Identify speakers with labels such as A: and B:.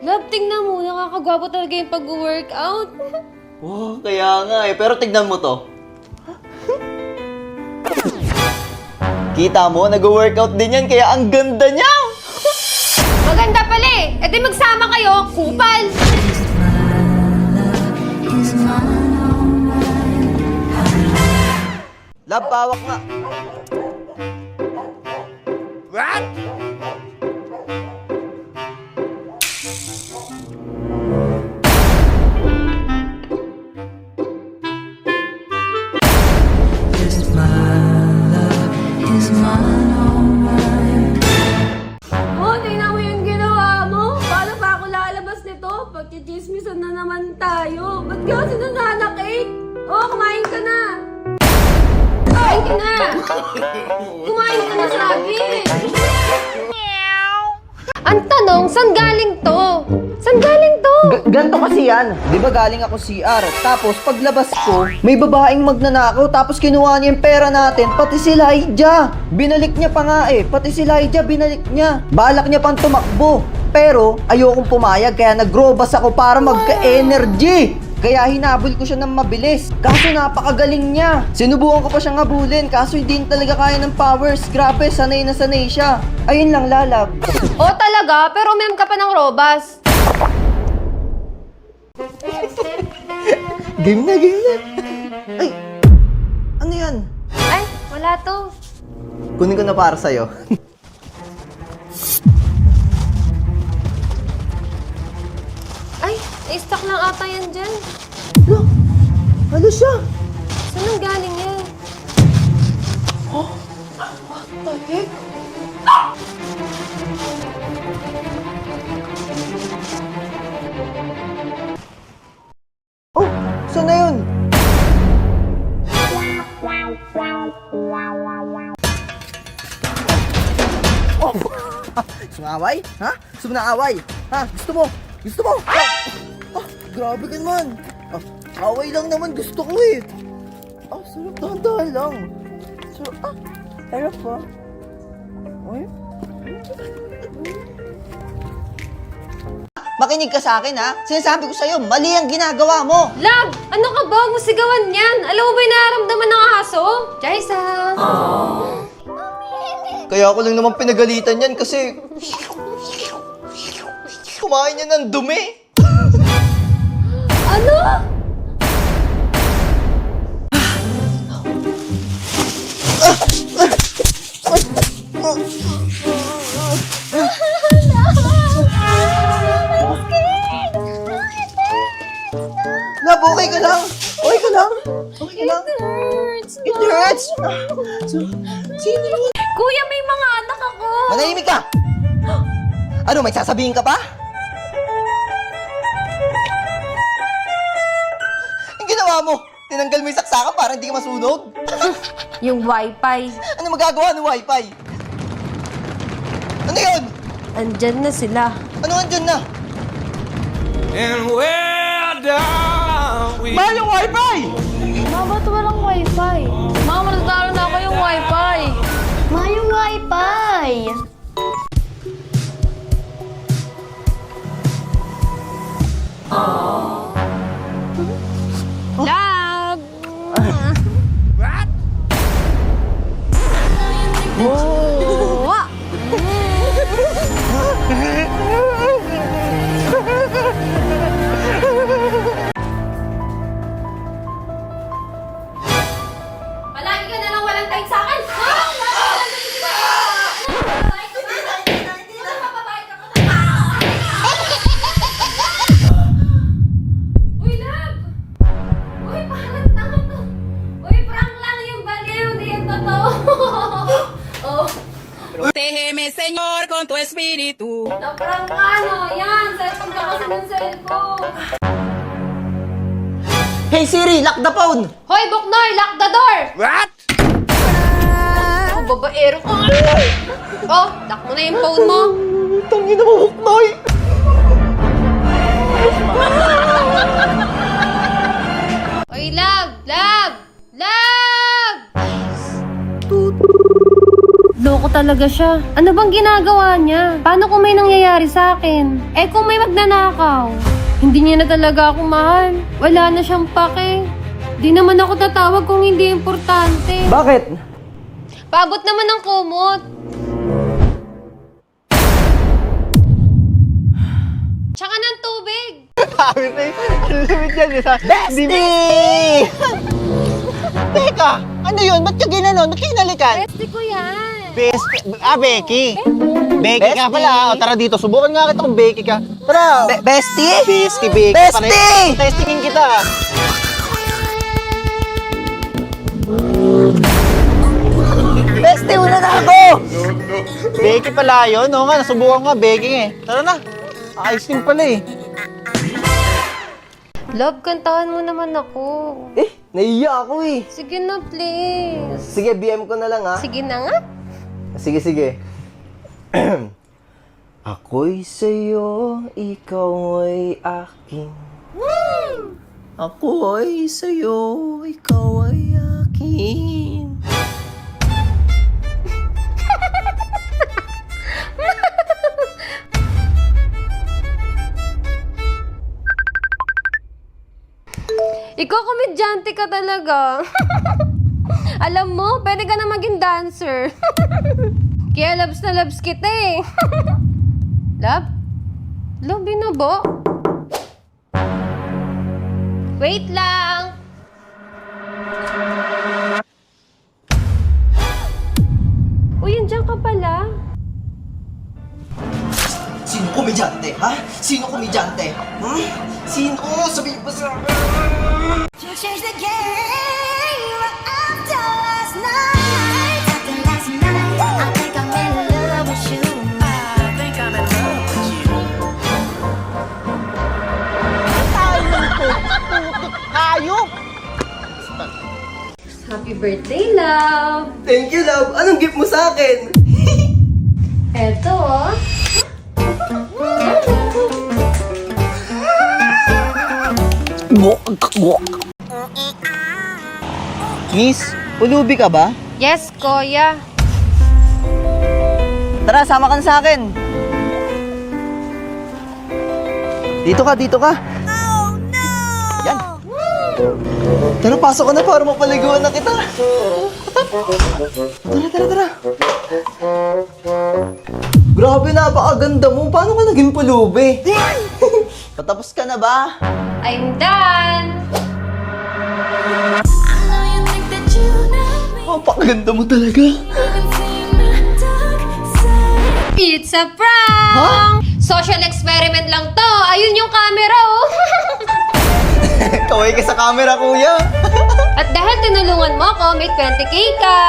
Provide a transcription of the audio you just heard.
A: Love, tingnan mo. Nakakagwapo talaga yung pag-workout.
B: Oh, kaya nga eh. Pero tignan mo to. Kita mo, nag-workout din yan, kaya ang ganda niya!
A: Maganda pala eh. E di magsama kayo, kupal.
B: Love, pawak nga. What?
A: Oh, tingnan mo yung ginawa mo. Paano pa ako lalabas nito? Pagkichismisan na naman tayo. Ba't ka kasi nananakit? Oh, kumain ka na. Kumain ka na. Kumain ka na, sabi. Ang tanong, saan galing to? Saan galing to?
B: Ganto kasi yan. Di ba galing ako CR? Tapos paglabas ko, may babaeng magnanakaw tapos kinuha niya yung pera natin, pati si Lydia. Binalik niya pa nga eh. Pati si Lydia binalik niya. Balak niya pang tumakbo. Pero ayokong pumayag kaya nag-robas ako para magka-energy. Kaya hinabol ko siya ng mabilis. Kaso napakagaling niya. Sinubukan ko pa siyang habulin kaso hindi talaga kaya ng powers. Grabe, sanay na sanay siya. Ayun lang, lalab.
A: Oh, talaga? Pero mem ka pa ng robas.
B: Game na, game na. Ay, ano yan?
A: Ay, wala to.
B: Kunin ko na para sa'yo.
A: Ay, i-stock lang ata yan dyan.
B: Ano siya?
A: Saan ang galing yan?
B: Oh, saan na yun? Oh, sumaway? Ha? Sumnaaway? Ha? Gusto mo? Gusto mo? Grabe ka naman. Away lang naman gusto ko eh. Sarap, dahan-dahan lang. Harap pa. Ay? Makinig ka sa akin ha. Sinasabi ko sa'yo, mali ang ginagawa mo.
A: Love! Ano ka ba? Huwag mo sigawan yan. Alam mo ba yung nararamdaman ng aso? Jaisa!
B: Kaya ako lang naman pinagalitan yan kasi kumain niya ng dumi.
A: Ano?
B: Love, okay ka lang? Okay ka lang? Okay ka lang?
A: Hurts.
B: It hurts. Sino yun?
A: Kuya, may mga anak ako.
B: Manahimik ka! Ano, may sasabihin ka pa? Ang ginawa mo, tinanggal mo yung saksakan para hindi ka masunog?
A: Yung wifi.
B: Ano magagawa ng wifi? Ano yun?
A: Andyan na sila.
B: Ano andyan na?
C: And where down we
B: Mahal yung wifi!
A: Ma, ba't walang wifi? Ma, matatalo na ako yung wifi. Ma, yung wifi. Love!
C: What?
A: Oh! Palagi ka na lang walang time sa akin! Uy, love! Uy, parang tanga to. Uy, prank lang yung baliw, di yung totoo. Oh,
D: Protégeme, Señor, con tu espíritu.
A: na-prank ka, no? Yan, cellphone ka kasi ng cellphone.
B: Hey Siri, lock the phone!
A: Hoy, Buknoy, lock the door!
C: What?
A: Oh, babaero ka. Oh, lock mo na yung phone mo.
B: Tangina mo, Huknoy!
A: Oy, love! Love! Love!
E: Loko talaga
A: talaga siya. Ano bang ginagawa niya? Paano kung may nangyayari sa akin? Eh kung may magnanakaw? Hindi niya na talaga ako mahal. Wala na siyang pake. Di naman ako tatawag kung hindi importante.
B: Bakit?
A: Paabot naman ng kumot. Tsaka ng tubig.
E: Sabi na ang limit yan.
B: Bestie!
E: Teka, ano yun? Ba't ka ginanon? Ba't ka hinalikan?
A: Bestie ko yan.
E: Becky. Becky ka pala. O, tara dito. Subukan nga kita kung Becky ka. Tara.
B: Bestie?
E: Becky.
B: Bestie!
E: Testingin kita.
B: Bestie, una na ako!
E: Becky pala yun. Oo nga, nasubukan nga. Becky eh. Tara na. Ayos din pala eh.
A: Love, kantahan mo naman ako.
B: Nahiya ako eh.
A: Sige na, please.
B: Sige, BM ko na lang ha.
A: Sige na nga.
B: Sige. Ako'y sa'yo, ikaw ay akin. Ako'y sa'yo, ikaw ay akin.
A: Ikaw, komedyante ka talaga. Alam mo, pwede ka na maging dancer. Kaya loves na loves kita eh. Love? Love, binabo? Wait lang. Uy, nandiyan ka pala.
B: Sino komedyante, ha? Sino komedyante? Sino? Sabihin mo sa akin!
F: Change the game after last night. After last night, I think I'm in love with you. I think I'm in love with you.
E: Ayok!
A: Happy birthday, love.
B: Thank you, love. Anong gift mo sa akin?
A: Eto, oh.
B: Miss, ulubi ka ba?
A: Yes, Kuya.
B: Tara, sama ka na sa akin. Dito ka. Yan. Tara, pasok ka na para mapaliguan na kita. Tara. Grabe, napakaganda mo. Paano ka naging pulubi? Patapos ka na ba?
A: I'm done.
F: I know you think that you know me.
B: Napakaganda mo talaga.
F: You can see my dark side.
A: It's a prank! Social experiment lang to. Ayun yung camera, oh.
B: Kaway ka sa camera, kuya.
A: At dahil tinulungan mo ako, may 20K ka.